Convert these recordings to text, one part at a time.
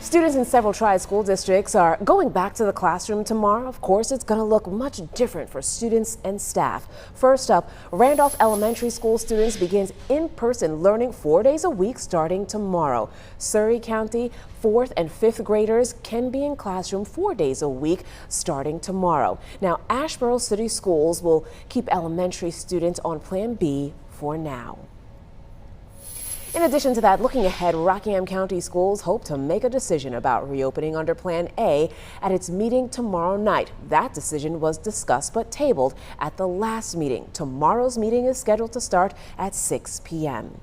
Students in several Tri school districts are going back to the classroom tomorrow. Of course, it's going to look much different for students and staff. First up, Randolph Elementary School students begins in-person learning 4 days a week starting tomorrow. Surry County 4th and 5th graders can be in classroom 4 days a week starting tomorrow. Now, Asheboro City Schools will keep elementary students on Plan B for now. In addition to that, looking ahead, Rockingham County Schools hope to make a decision about reopening under Plan A at its meeting tomorrow night. That decision was discussed but tabled at the last meeting. Tomorrow's meeting is scheduled to start at 6 p.m.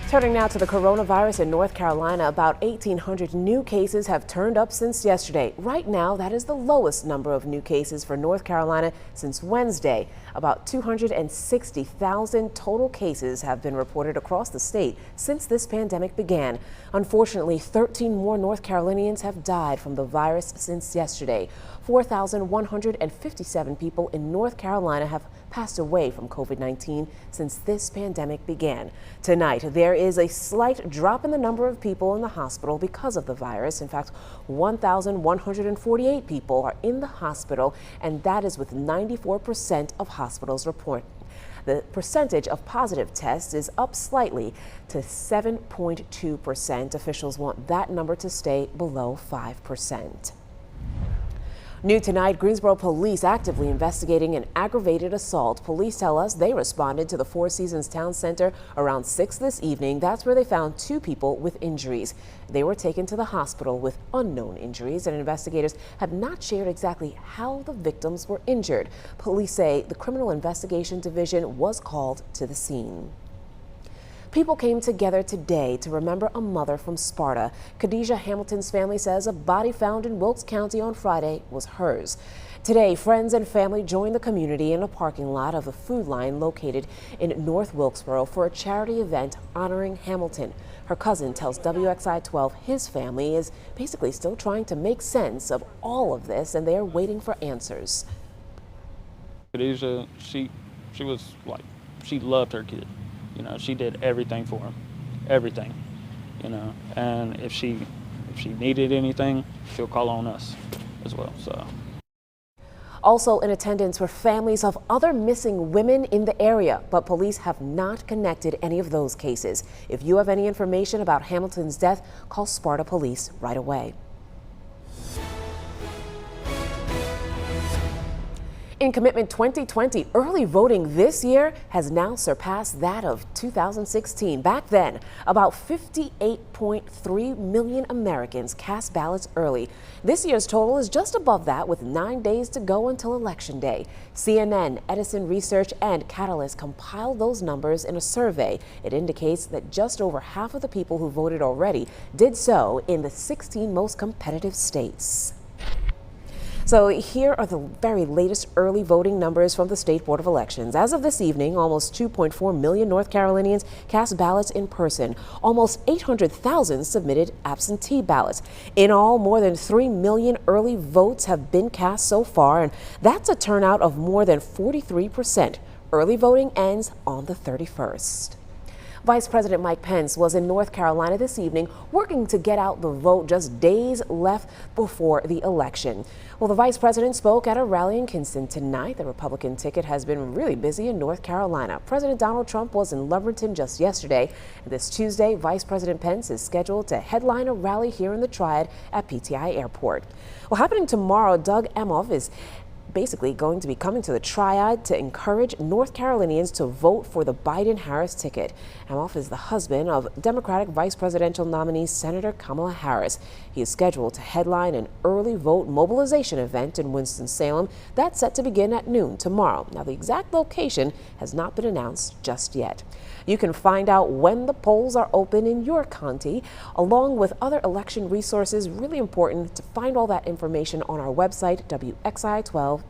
Turning now to the coronavirus in North Carolina, about 1,800 new cases have turned up since yesterday. Right now, that is the lowest number of new cases for North Carolina since Wednesday. About 260,000 total cases have been reported across the state since this pandemic began. Unfortunately, 13 more North Carolinians have died from the virus since yesterday. 4,157 people in North Carolina have passed away from COVID-19 since this pandemic began. Tonight, there is a slight drop in the number of people in the hospital because of the virus. In fact, 1,148 people are in the hospital, and that is with 94% of hospitals report. The percentage of positive tests is up slightly to 7.2%. Officials want that number to stay below 5%. New tonight, Greensboro police actively investigating an aggravated assault. Police tell us they responded to the Four Seasons Town Center around 6 this evening. That's where they found 2 people with injuries. They were taken to the hospital with unknown injuries, and investigators have not shared exactly how the victims were injured. Police say the Criminal Investigation Division was called to the scene. People came together today to remember a mother from Sparta. Khadijah Hamilton's family says a body found in Wilkes County on Friday was hers. Today, friends and family joined the community in a parking lot of the Food Line located in North Wilkesboro for a charity event honoring Hamilton. Her cousin tells WXI 12 his family is basically still trying to make sense of all of this, and they are waiting for answers. Khadijah, she was like, she loved her kid. You know, she did everything for him, everything, you know, and if she needed anything, she'll call on us as well, so. Also in attendance were families of other missing women in the area, but police have not connected any of those cases. If you have any information about Hamilton's death, call Sparta Police right away. In Commitment 2020, early voting this year has now surpassed that of 2016. Back then, about 58.3 million Americans cast ballots early. This year's total is just above that, with 9 days to go until Election Day. CNN, Edison Research, and Catalyst compiled those numbers in a survey. It indicates that just over half of the people who voted already did so in the 16 most competitive states. So here are the very latest early voting numbers from the State Board of Elections. As of this evening, almost 2.4 million North Carolinians cast ballots in person. Almost 800,000 submitted absentee ballots. In all, more than 3 million early votes have been cast so far, and that's a turnout of more than 43%. Early voting ends on the 31st. Vice President Mike Pence was in North Carolina this evening working to get out the vote just days left before the election. Well, the vice president spoke at a rally in Kinston tonight. The Republican ticket has been really busy in North Carolina. President Donald Trump was in Lumberton just yesterday. And this Tuesday, Vice President Pence is scheduled to headline a rally here in the Triad at PTI Airport. Well, happening tomorrow, Doug Emhoff is basically going to be coming to the Triad to encourage North Carolinians to vote for the Biden-Harris ticket. Emhoff is the husband of Democratic vice presidential nominee Senator Kamala Harris. He is scheduled to headline an early vote mobilization event in Winston-Salem that's set to begin at noon tomorrow. Now, the exact location has not been announced just yet. You can find out when the polls are open in your county, along with other election resources. Really important to find all that information on our website, WXI12.com.